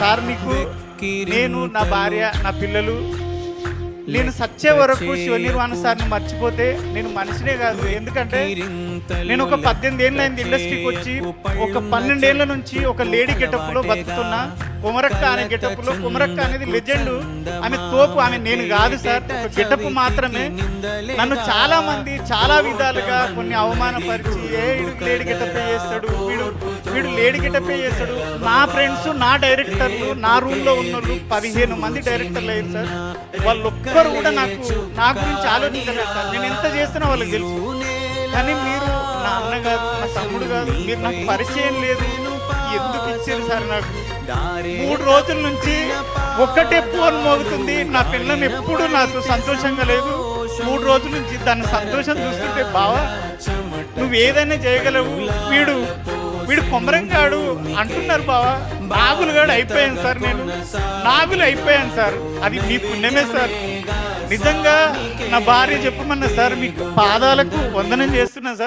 Sir నీకు నేను, నా భార్య, నా పిల్లలు, నేను సచ్చే వరకు శివనిర్వాణ సార్ని మర్చిపోతే నేను మనిషినే కాదు. ఎందుకంటే నేను ఒక 18 ఏళ్ళ అయింది ఇండస్ట్రీకి వచ్చి, ఒక 12 ఏళ్ళ నుంచి ఒక లేడీ గెటప్లో బతుకుతున్నా. కుమరక్క అనే గెటప్లో, కుమరక్క అనేది లెజెండ్, ఆమె తోపు, ఆమె నేను కాదు సార్, ఒక గెటప్ మాత్రమే. నన్ను చాలా మంది చాలా విధాలుగా కొన్ని అవమానపరిచి, లేడీ గెటప్ చేస్తాడు, వీడు లేడీ గెటప్ చేస్తాడు. నా ఫ్రెండ్స్, నా డైరెక్టర్లు, నా రూమ్లో ఉన్నోళ్ళు 15 మంది డైరెక్టర్లు అయ్యారు సార్. వాళ్ళు ఒక్కరు కూడా నా గురించి ఆలోచించలేదు సార్. నేను ఎంత చేస్తున్నా వాళ్ళకి తెలుసు. కానీ మీరు నా అన్న కాదు, నా తమ్ముడు కాదు, మీరు నాకు పరిచయం లేదు, ఎందుకు ఇచ్చారు సార్? నాకు 3 రోజుల నుంచి ఒక్కటే ఫోన్ మోగుతుంది. నా పిల్లం ఎప్పుడు నాకు సంతోషంగా లేదు. 3 రోజుల నుంచి దాని సంతోషం చూస్తుంటే, బావా నువ్వు ఏదైనా చేయగలవు, వీడు కొమరంగాడు అంటున్నారు బావా. నాగులుగాడు అయిపోయాను సార్, నేను నాగులు అయిపోయాను సార్. అది మీ పుణ్యమే సార్. నిజంగా నా భార్య చెప్పమన్నా సార్, మీకు పాదాలకు వందనం చేస్తున్నా సార్.